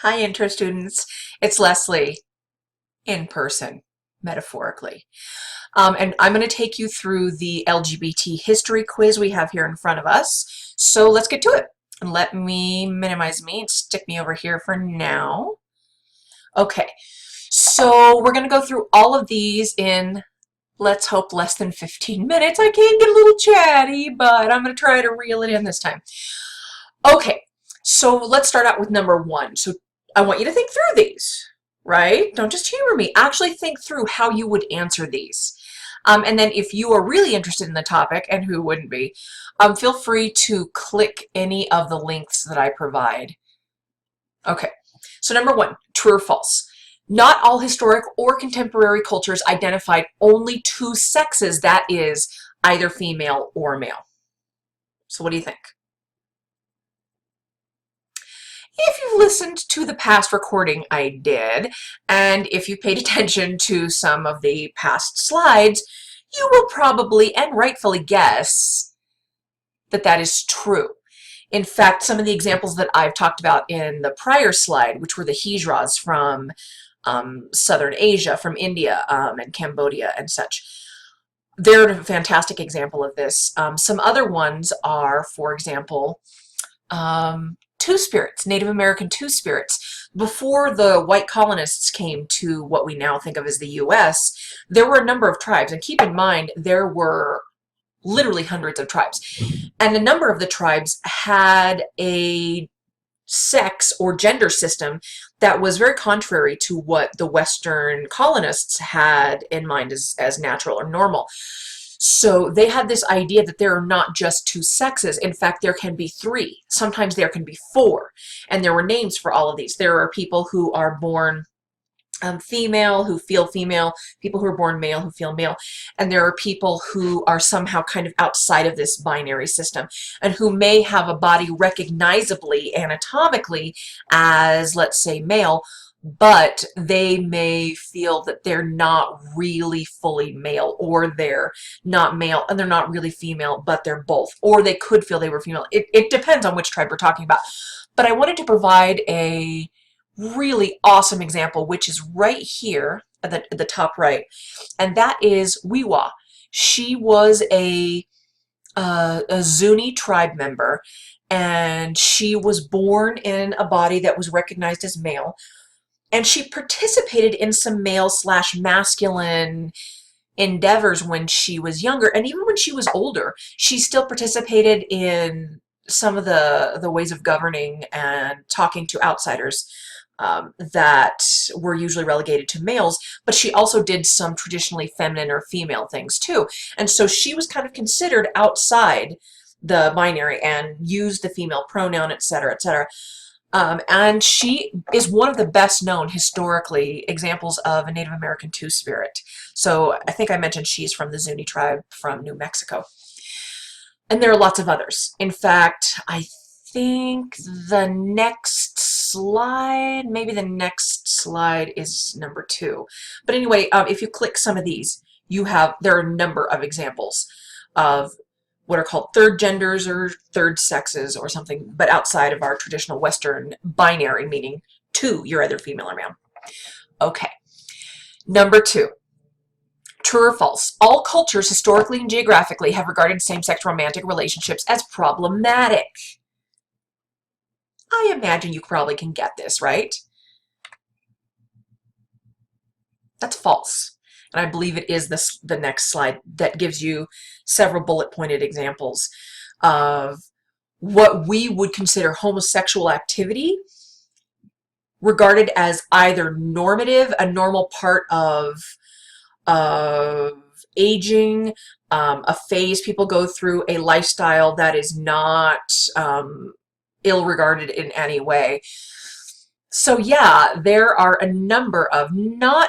Hi, intro students. It's Leslie in person, metaphorically. And I'm going to take you through the LGBT history quiz we have here in front of us. So let's get to it. And let me minimize me and stick me over here for now. Okay, so we're going to go through all of these in, let's hope, less than 15 minutes. I can get a little chatty, but I'm going to try to reel it in this time. Okay, so let's start out with number one. So I want you to think through these, right? Don't just humor me. Actually think through how you would answer these. And then if you are really interested in the topic, and who wouldn't be, feel free to click any of the links that I provide. Okay, so number one, true or false? Not all historic or contemporary cultures identified only two sexes, that is, either female or male. So what do you think? If you've listened to the past recording I did, and if you paid attention to some of the past slides, you will probably and rightfully guess that that is true. In fact, some of the examples that I've talked about in the prior slide, which were the Hijras from Southern Asia, from India and Cambodia and such, they're a fantastic example of this. Some other ones are, for example, Two-Spirits, Native American Two-Spirits. Before the white colonists came to what we now think of as the U.S., there were a number of tribes, and keep in mind there were literally hundreds of tribes, and a number of the tribes had a sex or gender system that was very contrary to what the Western colonists had in mind as natural or normal. So they had this idea that there are not just two sexes. In fact, there can be three. Sometimes there can be four. And there were names for all of these. There are people who are born female, who feel female, people who are born male, who feel male. And there are people who are somehow kind of outside of this binary system and who may have a body recognizably anatomically as, let's say, male, but they may feel that they're not really fully male, or they're not male and they're not really female, but they're both, or they could feel they were female. It depends on which tribe we're talking about. But I wanted to provide a really awesome example, which is right here at the top right, and that is Wiwa. She was a Zuni tribe member, and she was born in a body that was recognized as male. And she participated in some male/masculine endeavors when she was younger. And even when she was older, she still participated in some of the ways of governing and talking to outsiders that were usually relegated to males. But she also did some traditionally feminine or female things too. And so she was kind of considered outside the binary and used the female pronoun, etc., etc. And she is one of the best known historically examples of a Native American Two-Spirit. So I think I mentioned she's from the Zuni tribe from New Mexico. And there are lots of others. In fact, I think the next slide, maybe the next slide is number 2. But anyway, if you click some of these, there are a number of examples of what are called third genders or third sexes or something, but outside of our traditional Western binary, meaning two, you're either female or male. Okay. Number 2, true or false? All cultures, historically and geographically, have regarded same-sex romantic relationships as problematic. I imagine you probably can get this, right? That's false. And I believe it is the next slide that gives you several bullet-pointed examples of what we would consider homosexual activity regarded as either normative, a normal part of aging, a phase people go through, a lifestyle that is not ill-regarded in any way. So yeah, there are a number of, not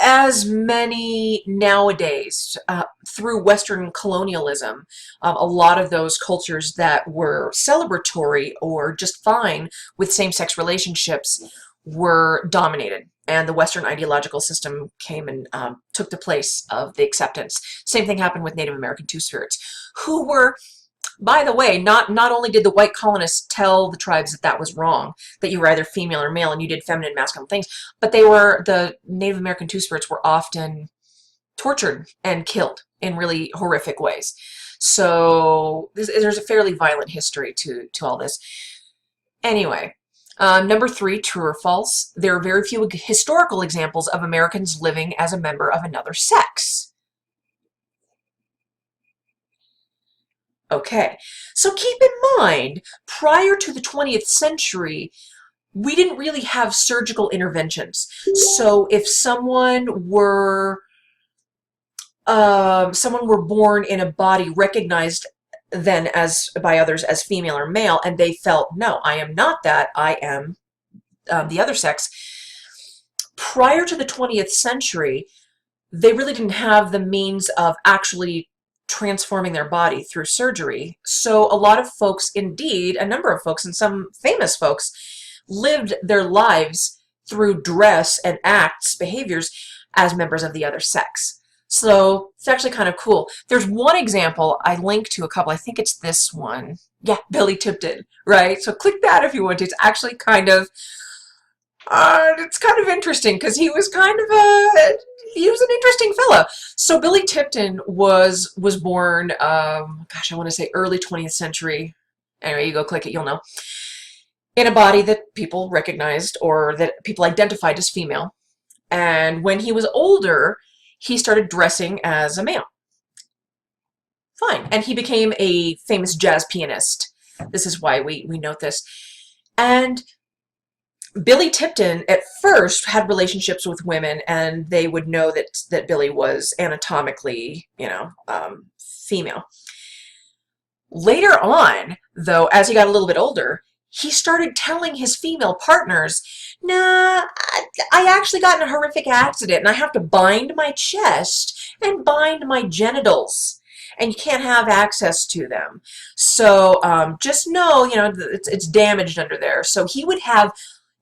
as many nowadays, through Western colonialism, a lot of those cultures that were celebratory or just fine with same-sex relationships were dominated, and the Western ideological system came and took the place of the acceptance. Same thing happened with Native American Two-Spirits, who were By the way, not only did the white colonists tell the tribes that that was wrong, that you were either female or male and you did feminine, masculine things, but the Native American Two-Spirits were often tortured and killed in really horrific ways. So there's a fairly violent history to all this. Anyway, number 3, true or false. There are very few historical examples of Americans living as a member of another sex. Okay, so keep in mind, prior to the 20th century, we didn't really have surgical interventions. So if someone were born in a body recognized then as by others as female or male, and they felt, no, I am not that, I am the other sex. Prior to the 20th century, they really didn't have the means of actually transforming their body through surgery. So a lot of folks, indeed, a number of folks, and some famous folks, lived their lives through dress and acts, behaviors, as members of the other sex. So it's actually kind of cool. There's one example I linked to a couple. I think it's this one. Yeah, Billy Tipton, right? So click that if you want to. It's actually kind of, it's kind of interesting because he was he was an interesting fellow. So Billy Tipton was born, gosh, I want to say early 20th century. Anyway, you go click it, you'll know. In a body that people recognized or that people identified as female. And when he was older, he started dressing as a male. Fine. And he became a famous jazz pianist. This is why we note this. And Billy Tipton at first had relationships with women, and they would know that Billy was anatomically, female. Later on, though, as he got a little bit older, he started telling his female partners, nah, I actually got in a horrific accident and I have to bind my chest and bind my genitals, and you can't have access to them. So just know, it's damaged under there. So he would have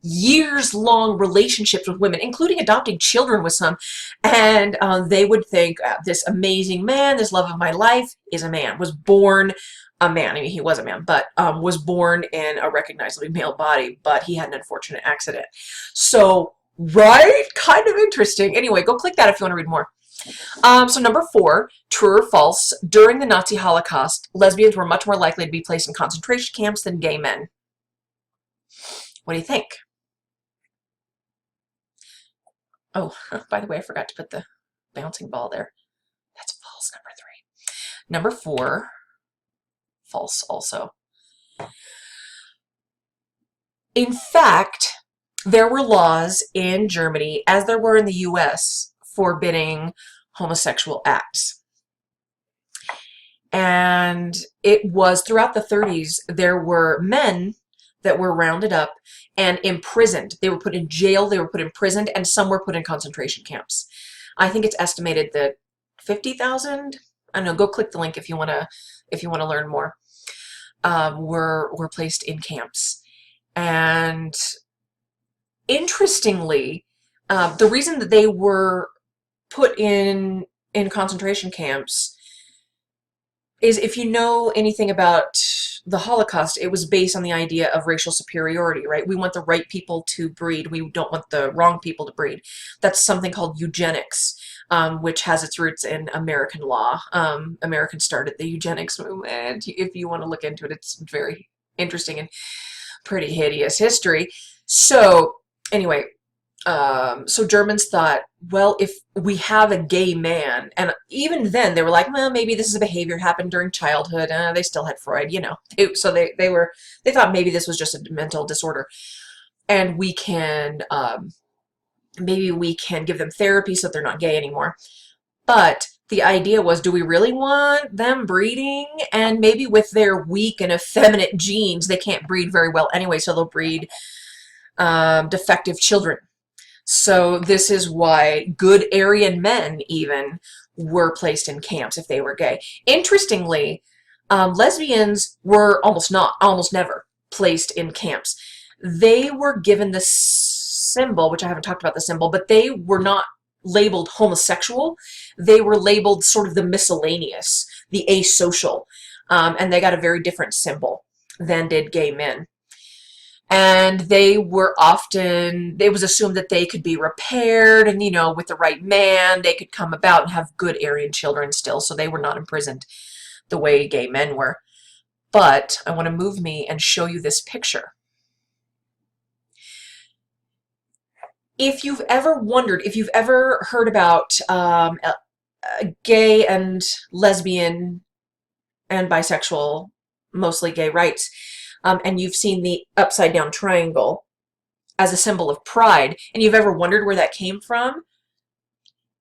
years-long relationships with women, including adopting children with some, and they would think, this amazing man, this love of my life, is a man, was born a man. I mean, he was a man, but was born in a recognizably male body, but he had an unfortunate accident. So, right? Kind of interesting. Anyway, go click that if you want to read more. So number 4, true or false, during the Nazi Holocaust, lesbians were much more likely to be placed in concentration camps than gay men. What do you think? Oh, by the way, I forgot to put the bouncing ball there. That's false, number 3. Number 4, false also. In fact, there were laws in Germany, as there were in the US, forbidding homosexual acts. And it was throughout the 30s, there were men that were rounded up and imprisoned. They were put in jail, they were put in prison, and some were put in concentration camps. I think it's estimated that 50,000, I don't know, go click the link if you want to learn more, were placed in camps. And interestingly, the reason that they were put in concentration camps is, if you know anything about the Holocaust, it was based on the idea of racial superiority, right? We want the right people to breed. We don't want the wrong people to breed. That's something called eugenics, which has its roots in American law. Americans started the eugenics movement. If you want to look into it, it's very interesting and pretty hideous history. So anyway, so Germans thought, well, if we have a gay man, and even then they were like, well, maybe this is a behavior happened during childhood. They still had Freud, so they thought maybe this was just a mental disorder, and we can maybe we can give them therapy so they're not gay anymore. But the idea was, do we really want them breeding? And maybe with their weak and effeminate genes, they can't breed very well anyway, so they'll breed defective children. So this is why good Aryan men even were placed in camps if they were gay. Interestingly, lesbians were almost never placed in camps. They were given the symbol, which I haven't talked about the symbol, but they were not labeled homosexual. They were labeled sort of the miscellaneous, the asocial. And they got a very different symbol than did gay men. And they were often, it was assumed that they could be repaired and, with the right man, they could come about and have good Aryan children still. So they were not imprisoned the way gay men were. But I want to move me and show you this picture. If you've ever wondered, if you've ever heard about gay and lesbian and bisexual, mostly gay rights, and you've seen the upside down triangle as a symbol of pride, and you've ever wondered where that came from,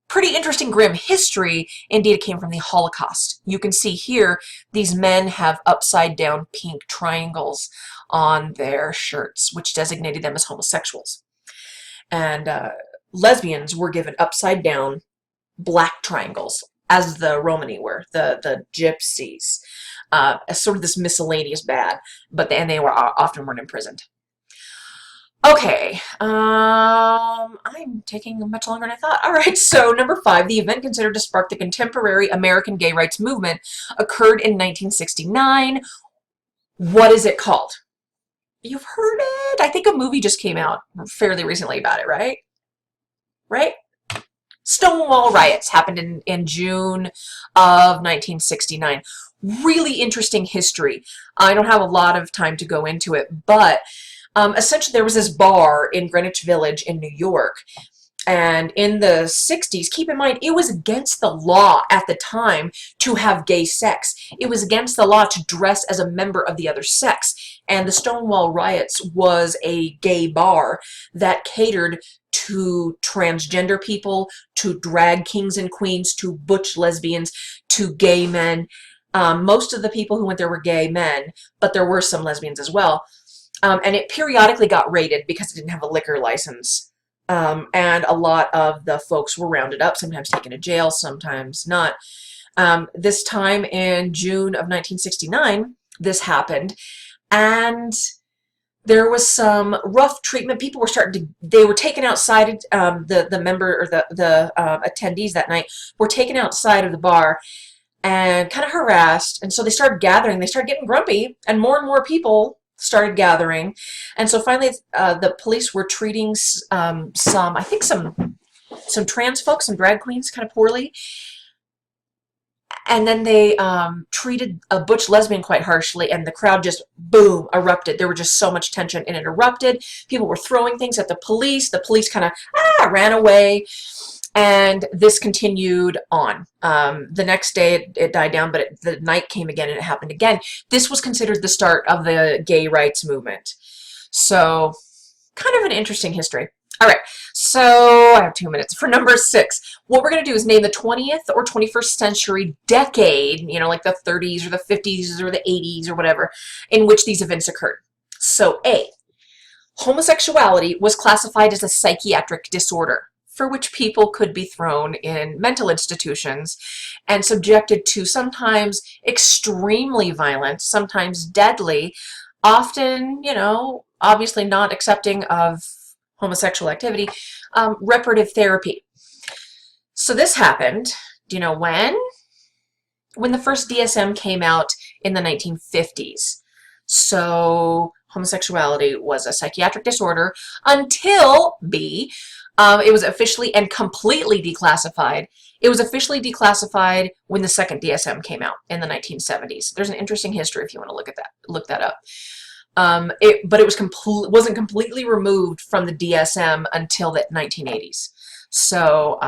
pretty interesting grim history. Indeed, it came from the Holocaust. You can see here, these men have upside down pink triangles on their shirts, which designated them as homosexuals. And lesbians were given upside down black triangles, as the Romani were, the gypsies, as sort of this miscellaneous bad, and they were often weren't imprisoned. Okay, I'm taking much longer than I thought. All right, so number 5, the event considered to spark the contemporary American gay rights movement occurred in 1969. What is it called? You've heard it? I think a movie just came out fairly recently about it, right? Right? Stonewall riots happened in June of 1969. Really interesting history. I don't have a lot of time to go into it, but essentially there was this bar in Greenwich Village in New York, and in the 60s, keep in mind, it was against the law at the time to have gay sex. It was against the law to dress as a member of the other sex. And the Stonewall riots was a gay bar that catered to transgender people, to drag kings and queens, to butch lesbians, to gay men. Most of the people who went there were gay men, but there were some lesbians as well. And it periodically got raided because it didn't have a liquor license. And a lot of the folks were rounded up, sometimes taken to jail, sometimes not. This time in June of 1969, this happened, and there was some rough treatment. People were they were taken outside, the member or the attendees that night were taken outside of the bar and kind of harassed, and so they started gathering, they started getting grumpy, and more people started gathering. And so finally the police were treating I think some trans folks, some drag queens, kind of poorly. And then they treated a butch lesbian quite harshly, and the crowd just, boom, erupted. There was just so much tension, and it erupted. People were throwing things at the police. The police kind of ran away, and this continued on. The next day it died down, but the night came again, and it happened again. This was considered the start of the gay rights movement. So, kind of an interesting history. All right, so I have 2 minutes. For number 6, what we're going to do is name the 20th or 21st century decade, like the 30s or the 50s or the 80s or whatever, in which these events occurred. So A, homosexuality was classified as a psychiatric disorder for which people could be thrown in mental institutions and subjected to sometimes extremely violent, sometimes deadly, often, obviously not accepting of homosexual activity, reparative therapy. So this happened, do you know when? When the first DSM came out in the 1950s. So homosexuality was a psychiatric disorder until B, it was officially and completely declassified. It was officially declassified when the second DSM came out in the 1970s. There's an interesting history if you want to look that up. But it wasn't completely removed from the DSM until the 1980s. So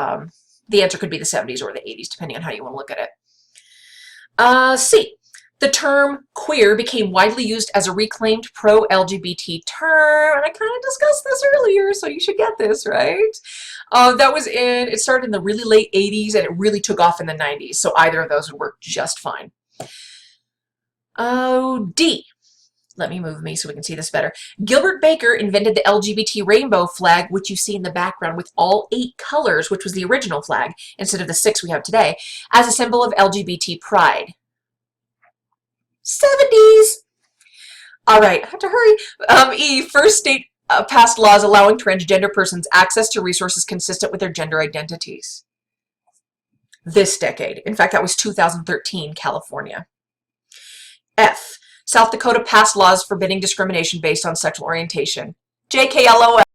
the answer could be the 70s or the 80s, depending on how you want to look at it. C. The term queer became widely used as a reclaimed pro-LGBT term. And I kind of discussed this earlier, so you should get this, right? It started in the really late 80s, and it really took off in the 90s. So either of those would work just fine. D. Let me move me so we can see this better. Gilbert Baker invented the LGBT rainbow flag, which you see in the background with all 8 colors, which was the original flag, instead of the 6 we have today, as a symbol of LGBT pride. 70s! All right, I have to hurry. E, first state passed laws allowing transgender persons access to resources consistent with their gender identities. This decade. In fact, that was 2013, California. F. South Dakota passed laws forbidding discrimination based on sexual orientation. JKLOL.